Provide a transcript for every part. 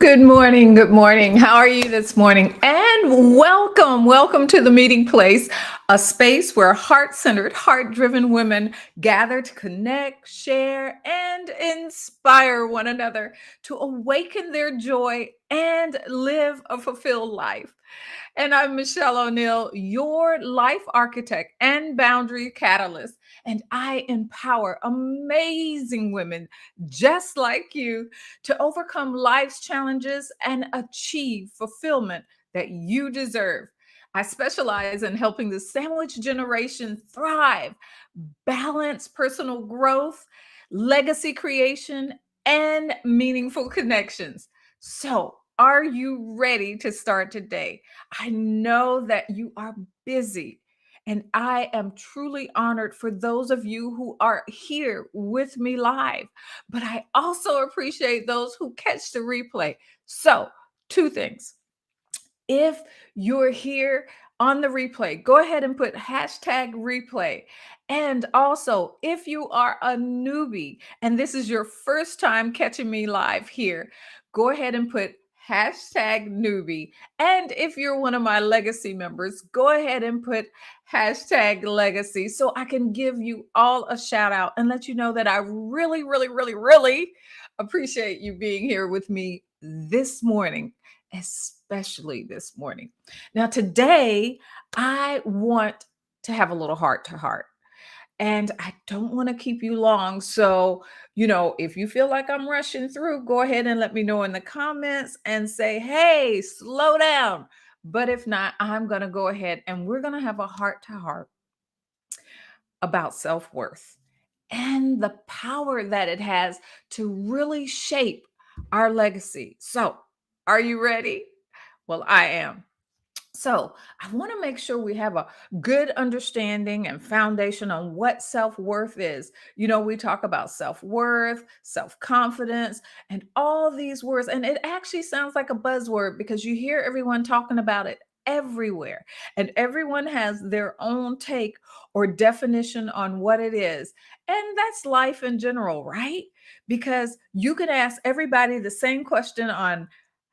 Good morning. Good morning. How are you this morning? And welcome to the meeting place, a space where heart centered, heart driven women gather to connect, share, and inspire one another to awaken their joy and live a fulfilled life. And I'm Michelle O'Neill, your life architect and boundary catalyst. And I empower amazing women just like you to overcome life's challenges and achieve fulfillment that you deserve. I specialize in helping the sandwich generation thrive, balance personal growth, legacy creation, and meaningful connections. So, are you ready to start today? I know that you are busy, and I am truly honored for those of you who are here with me live. But I also appreciate those who catch the replay. So, two things. If you're here on the replay, go ahead and put hashtag replay. And also, if you are a newbie and this is your first time catching me live here, go ahead and put hashtag newbie. And if you're one of my legacy members, go ahead and put hashtag legacy so I can give you all a shout out and let you know that I really appreciate you being here with me this morning, especially this morning. Now, today, I want to have a little heart to heart. And I don't want to keep you long. So, if you feel like I'm rushing through, go ahead and let me know in the comments and say, hey, slow down. But if not, I'm going to go ahead and we're going to have a heart to heart about self worth and the power that it has to really shape our legacy. So, are you ready? Well, I am. So, I want to make sure we have a good understanding and foundation on what self worth is. We talk about self worth, self confidence, and all these words. And it actually sounds like a buzzword because you hear everyone talking about it everywhere. And everyone has their own take or definition on what it is. And that's life in general, right? Because you could ask everybody the same question on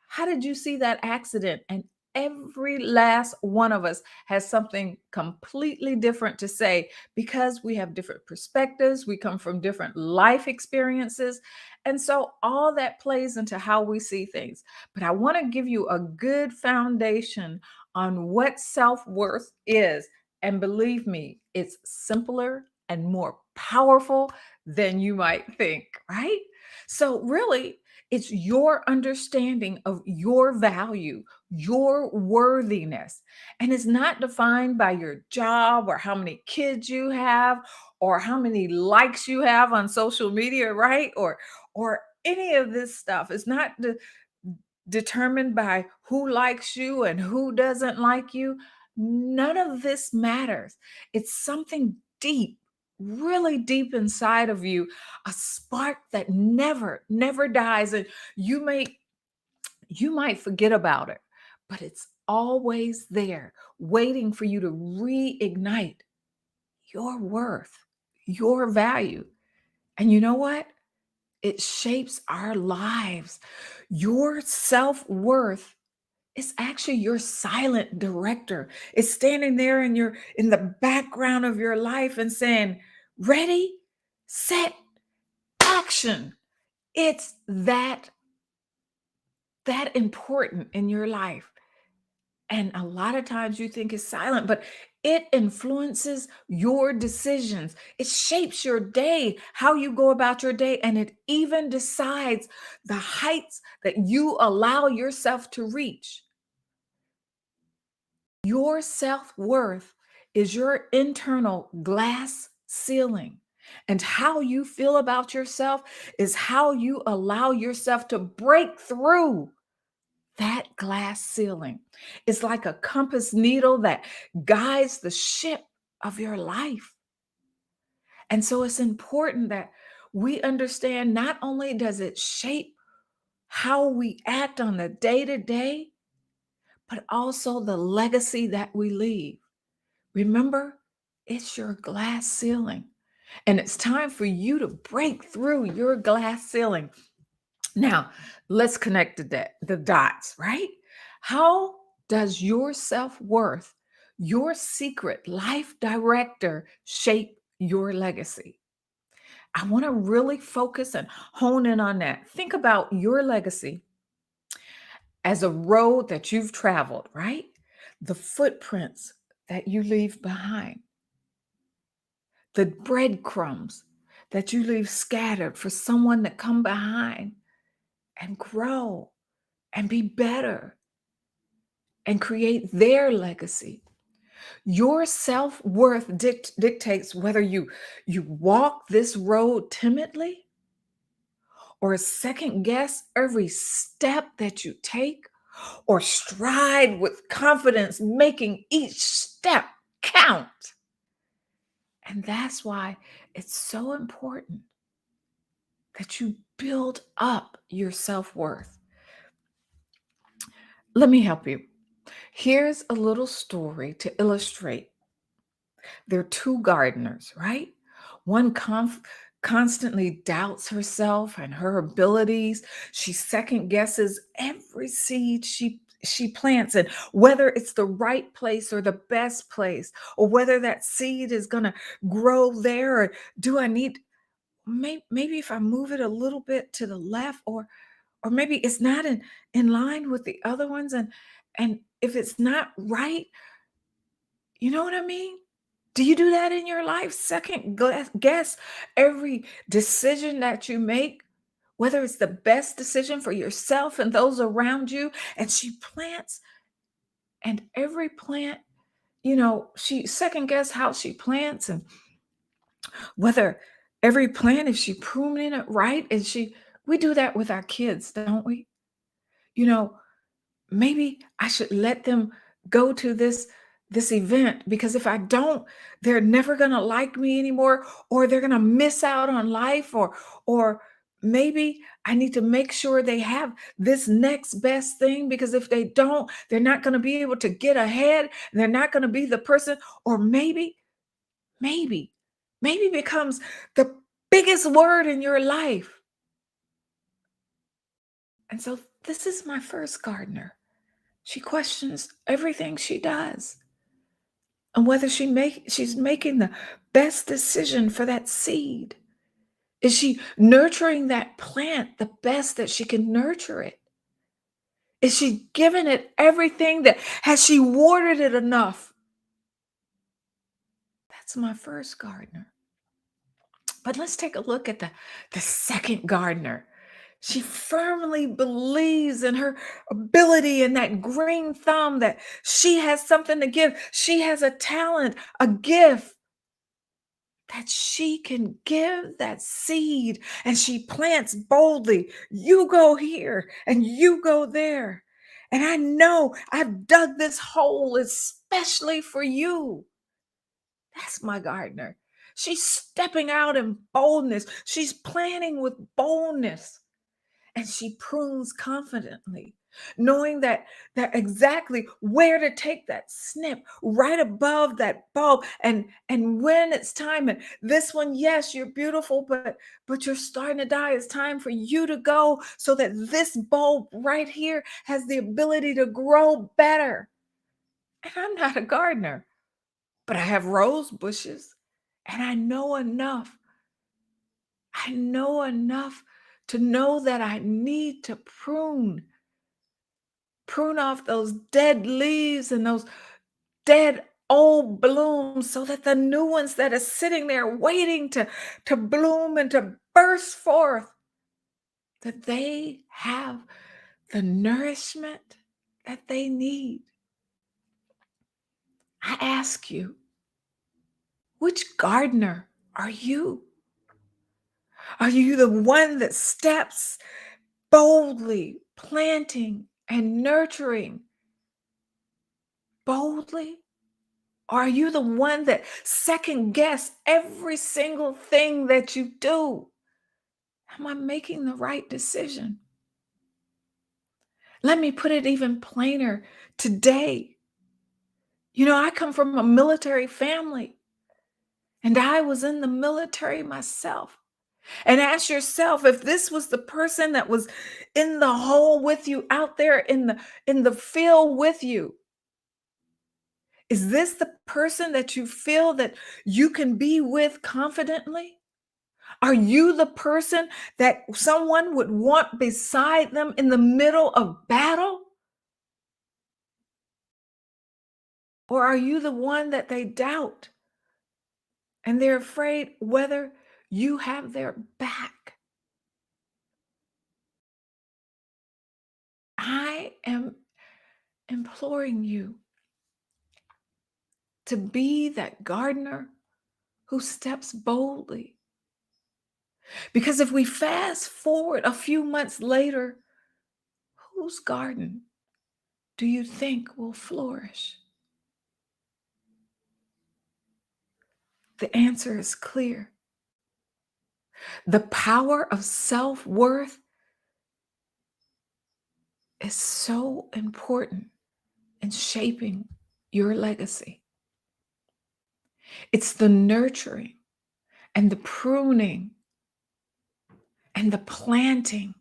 how did you see that accident? And every last one of us has something completely different to say because we have different perspectives, we come from different life experiences. And so all that plays into how we see things. But I want to give you a good foundation on what self worth is. And believe me, it's simpler and more powerful than you might think, right? So, really, it's your understanding of your value, your worthiness. And it's not defined by your job or how many kids you have or how many likes you have on social media, right? Or any of this stuff. It's not determined by who likes you and who doesn't like you. None of this matters. It's something deep, really deep inside of you, a spark that never dies. And you may you might forget about it, but it's always there, waiting for you to reignite your worth, your value. And you know what? It shapes our lives. Your self worth is actually your silent director. It's standing there in the background of your life and saying, ready, set, action. It's that important in your life. And a lot of times you think it's silent, but it influences your decisions. It shapes your day, how you go about your day, and it even decides the heights that you allow yourself to reach. Your self worth is your internal glass ceiling. And how you feel about yourself is how you allow yourself to break through that glass ceiling. Is like a compass needle that guides the ship of your life. And so it's important that we understand not only does it shape how we act on the day to day, but also the legacy that we leave. Remember, it's your glass ceiling. And it's time for you to break through your glass ceiling. Now, let's connect the dots, right? How does your self worth, your secret life director, shape your legacy? I want to really focus and hone in on that. Think about your legacy as a road that you've traveled, right? The footprints that you leave behind, the breadcrumbs that you leave scattered for someone to come behind and grow and be better and create their legacy. Your self-worth dictates whether you walk this road timidly or second guess every step that you take or stride with confidence, making each step count. And that's why it's so important that you build up your self-worth. Let me help you. Here's a little story to illustrate. There are two gardeners, right? One constantly doubts herself and her abilities. She second guesses every seed she plants and whether it's the right place or the best place, or whether that seed is going to grow there, or do I need maybe if I move it a little bit to the left, or maybe it's not in line with the other ones, and if it's not right, you know what I mean? Do you do that in your life? Second guess every decision that you make, whether it's the best decision for yourself and those around you. And she plants, and every plant, she second guess how she plants, and whether every plant, if she pruning it right, and we do that with our kids, don't we? You know, maybe I should let them go to this event, because if I don't, they're never going to like me anymore, or they're going to miss out on life, or maybe I need to make sure they have this next best thing, because if they don't, they're not going to be able to get ahead, and they're not going to be the person. Or maybe maybe becomes the biggest word in your life. And so this is my first gardener. She questions everything she does, and whether she's making the best decision for that seed. Is she nurturing that plant the best that she can nurture it? Is she giving it everything, that has she watered it enough? That's my first gardener. But let's take a look at the second gardener. She firmly believes in her ability and that green thumb, that she has something to give. She has a talent, a gift that she can give that seed, and she plants boldly. You go here and you go there. And I know I've dug this hole especially for you. That's my gardener. She's stepping out in boldness. She's planting with boldness, and she prunes confidently, knowing that exactly where to take that snip right above that bulb, and when it's time. And this one, yes, you're beautiful, but you're starting to die. It's time for you to go, so that this bulb right here has the ability to grow better. And I'm not a gardener, but I have rose bushes, and I know enough to know that I need to prune off those dead leaves and those dead old blooms, so that the new ones that are sitting there waiting to bloom and to burst forth, that they have the nourishment that they need. I ask you, which gardener are you? Are you the one that steps boldly, planting and nurturing boldly? Or are you the one that second guess every single thing that you do? Am I making the right decision? Let me put it even plainer today. I come from a military family, and I was in the military myself. And ask yourself, if this was the person that was in the hole with you, out there in the field with you, is this the person that you feel that you can be with confidently? Are you the person that someone would want beside them in the middle of battle? Or are you the one that they doubt and they're afraid whether you have their back? I am imploring you to be that gardener who steps boldly. Because if we fast forward a few months later, whose garden do you think will flourish? The answer is clear. The power of self worth is so important in shaping your legacy. It's the nurturing and the pruning and the planting.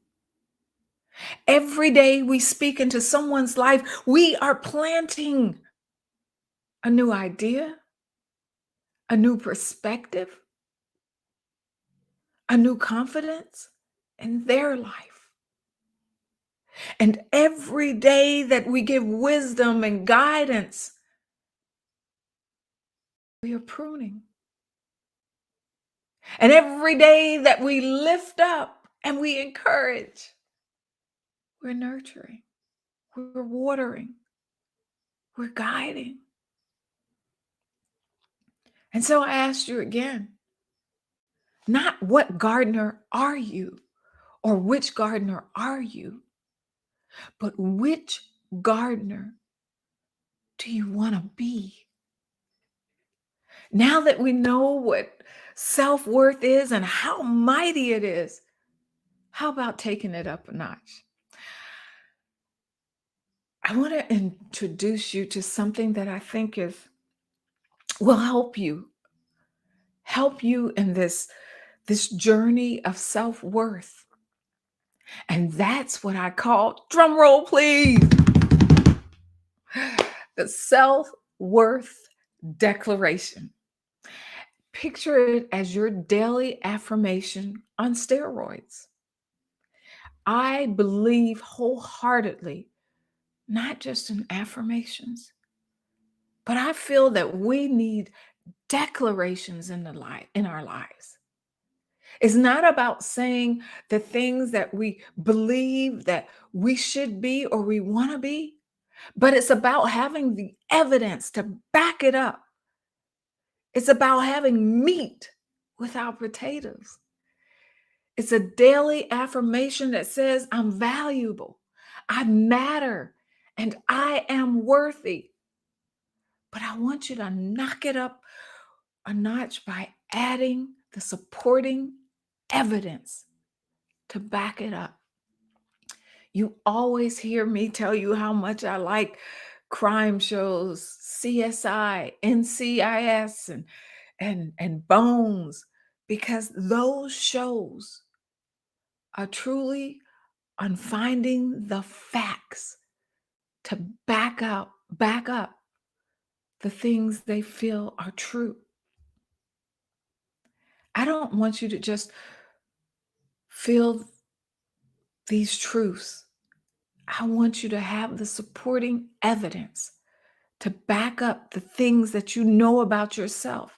Every day we speak into someone's life, we are planting a new idea, a new perspective, a new confidence in their life. And every day that we give wisdom and guidance, we are pruning. And every day that we lift up and we encourage, we're nurturing, we're watering, we're guiding. And so I asked you again, not what gardener are you or which gardener are you, but which gardener do you want to be? Now that we know what self worth is and how mighty it is, how about taking it up a notch? I want to introduce you to something that I think will help you in this journey of self-worth. And that's what I call, drum roll please, the self-worth declaration. Picture it as your daily affirmation on steroids. I believe wholeheartedly, not just in affirmations, but I feel that we need declarations in our lives. It's not about saying the things that we believe that we should be or we want to be, but it's about having the evidence to back it up. It's about having meat without potatoes. It's a daily affirmation that says, I'm valuable, I matter, and I am worthy. But I want you to knock it up a notch by adding the supporting evidence to back it up. You always hear me tell you how much I like crime shows, CSI, NCIS, and Bones, because those shows are truly on finding the facts to back up the things they feel are true. I don't want you to just feel these truths. I want you to have the supporting evidence to back up the things that you know about yourself.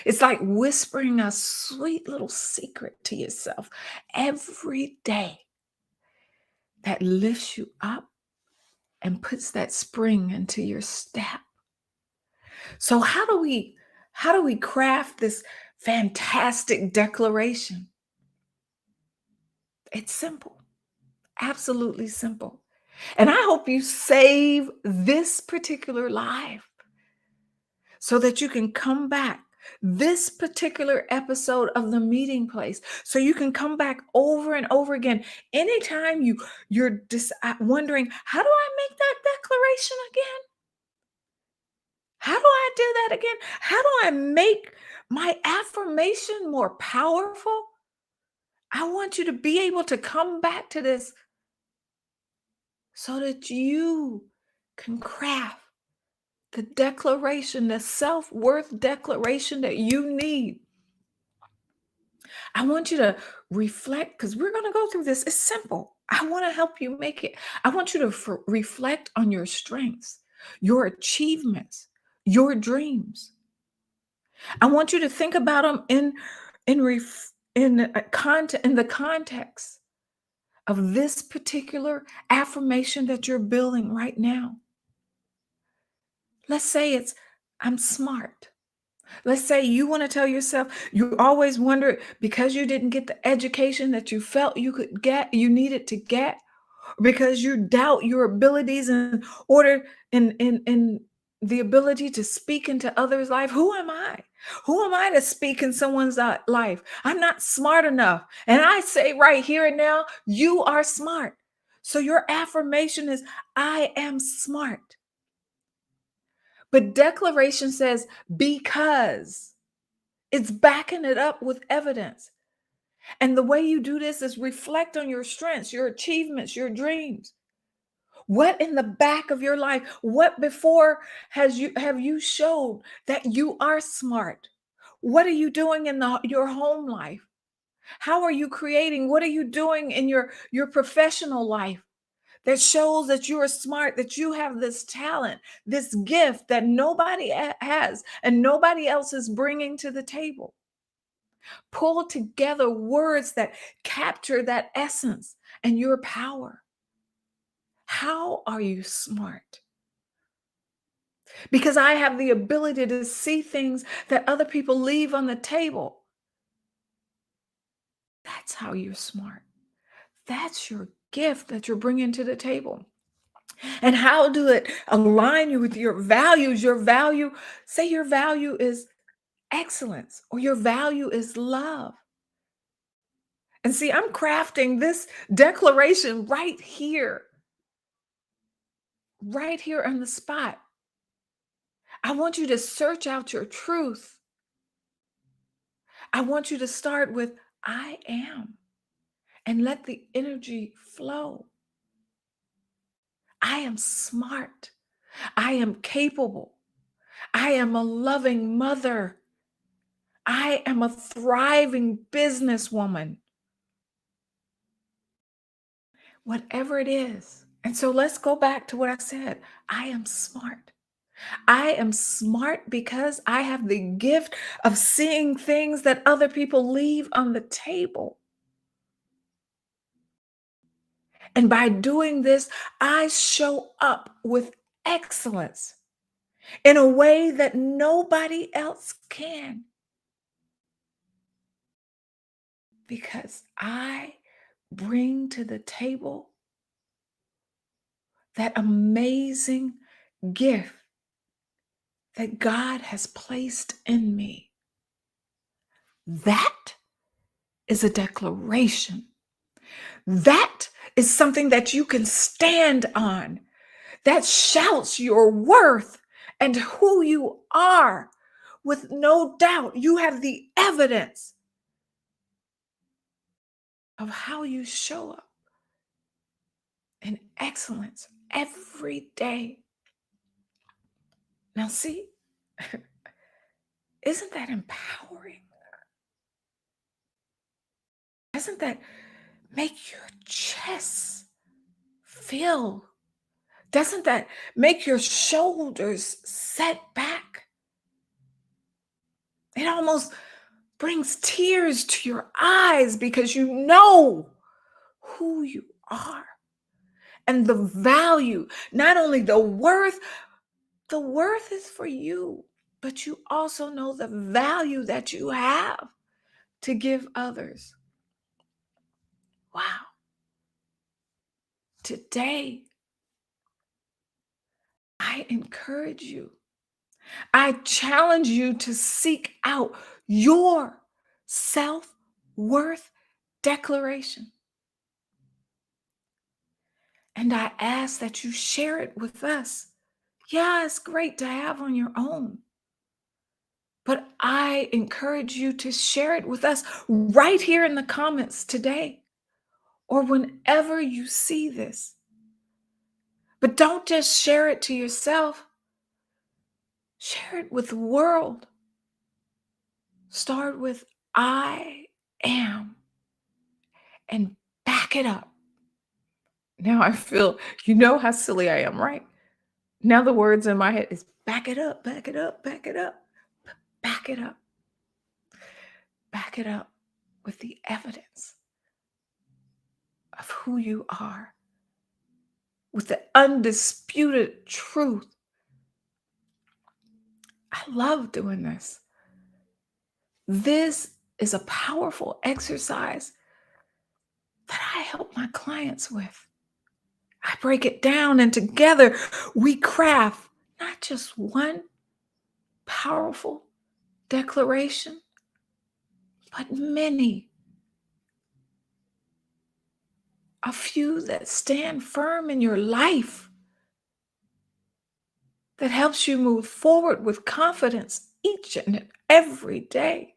It's like whispering a sweet little secret to yourself every day that lifts you up and puts that spring into your step. So how do we craft this fantastic declaration? It's simple. Absolutely simple. And I hope you save this particular live so that you can come back, this particular episode of the meeting place, so you can come back over and over again. Anytime you're just wondering, how do I make that declaration again? How do I do that again? How do I make my affirmation more powerful? I want you to be able to come back to this so that you can craft the declaration, the self worth declaration that you need. I want you to reflect because we're going to go through this. It's simple. I want to help you make it. I want you to reflect on your strengths, your achievements, your dreams. I want you to think about them in a content in the context of this particular affirmation that you're building right now. Let's say it's I'm smart. Let's say you want to tell yourself you always wondered because you didn't get the education that you felt you could get, you needed to get, because you doubt your abilities in order in the ability to speak into others' life. Who am I? Who am I to speak in someone's life? I'm not smart enough. And I say right here and now, you are smart. So your affirmation is I am smart. But declaration says because it's backing it up with evidence. And the way you do this is reflect on your strengths, your achievements, your dreams. What in the back of your life, what before has you have you showed that you are smart? What are you doing in your home life? How are you creating? What are you doing in your professional life that shows that you are smart, that you have this talent, this gift that nobody has and nobody else is bringing to the table? Pull together words that capture that essence and your power. How are you smart? Because I have the ability to see things that other people leave on the table. That's how you're smart. That's your gift that you're bringing to the table. And how do it align you with your values? Your value, say your value is excellence or your value is love. And see, I'm crafting this declaration right here on the spot. I want you to search out your truth. I want you to start with I am and let the energy flow. I am smart. I am capable. I am a loving mother. I am a thriving businesswoman. Whatever it is. And so let's go back to what I said. I am smart. I am smart because I have the gift of seeing things that other people leave on the table. And by doing this, I show up with excellence in a way that nobody else can because I bring to the table that amazing gift that God has placed in me. That is a declaration. That is something that you can stand on, that shouts your worth and who you are with no doubt. You have the evidence of how you show up in excellence every day. Now, see, isn't that empowering? Doesn't that make your chest feel? Doesn't that make your shoulders set back? It almost brings tears to your eyes because you know who you are and the value, not only the worth is for you, but you also know the value that you have to give others. Wow. Today, I encourage you. I challenge you to seek out your self worth declaration. And I ask that you share it with us. Yeah, it's great to have on your own, But I encourage you to share it with us right here in the comments today or whenever you see this. But don't just share it to yourself, share it with the world. Start with I am and back it up. Now I feel, you know how silly I am, right? Now the words in my head is back it up, back it up, back it up, back it up, back it up with the evidence of who you are, with the undisputed truth. I love doing this. This is a powerful exercise that I help my clients with. I break it down, and together we craft not just one powerful declaration, but many, a few that stand firm in your life, that helps you move forward with confidence each and every day.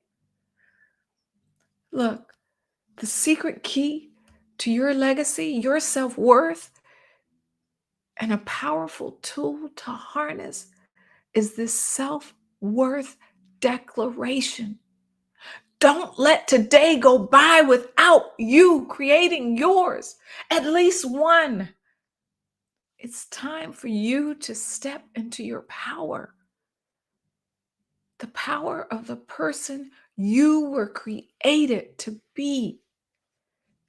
Look, the secret key to your legacy, your self-worth, and a powerful tool to harness is this self-worth declaration. Don't let today go by without you creating yours, at least one. It's time for you to step into your power, the power of the person you were created to be.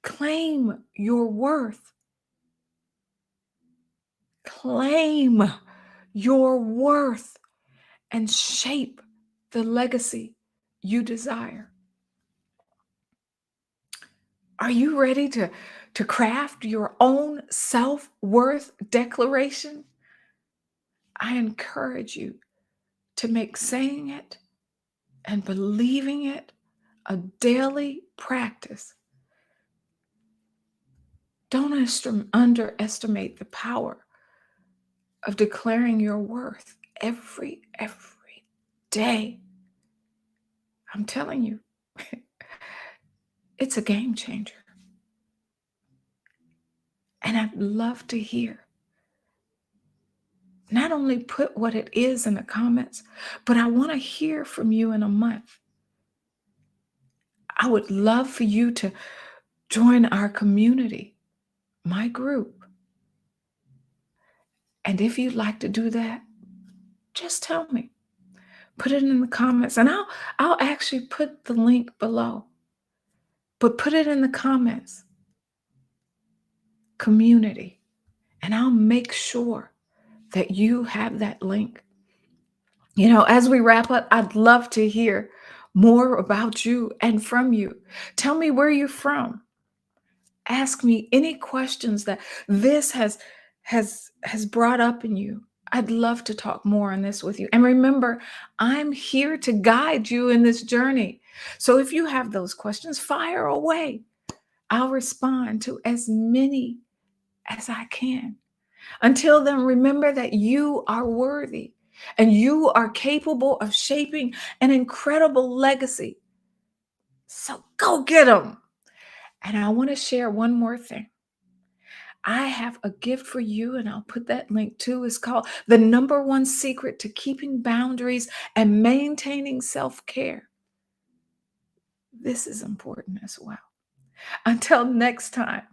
Claim your worth. Claim your worth and shape the legacy you desire. Are you ready to craft your own self-worth declaration? I encourage you to make saying it and believing it a daily practice. Don't underestimate the power of declaring your worth every day. I'm telling you, it's a game changer. And I'd love to hear. Not only put what it is in the comments, but I want to hear from you in a month. I would love for you to join our community, my group. And if you'd like to do that, just tell me. Put it in the comments, and I'll actually put the link below. But put it in the comments, community, and I'll make sure that you have that link. You know, as we wrap up, I'd love to hear more about you and from you. Tell me where you're from. Ask me any questions that this has brought up in you. I'd love to talk more on this with you. And remember, I'm here to guide you in this journey. So if you have those questions, fire away. I'll respond to as many as I can. Until then, remember that you are worthy and you are capable of shaping an incredible legacy. So go get them. And I want to share one more thing. I have a gift for you, and I'll put that link too. It's called The Number One Secret to Keeping Boundaries and Maintaining Self-Care. This is important as well. Until next time,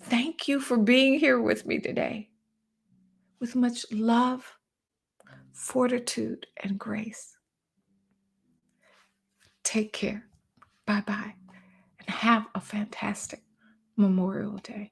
thank you for being here with me today. With much love, fortitude, and grace. Take care. Bye-bye. And have a fantastic Memorial Day.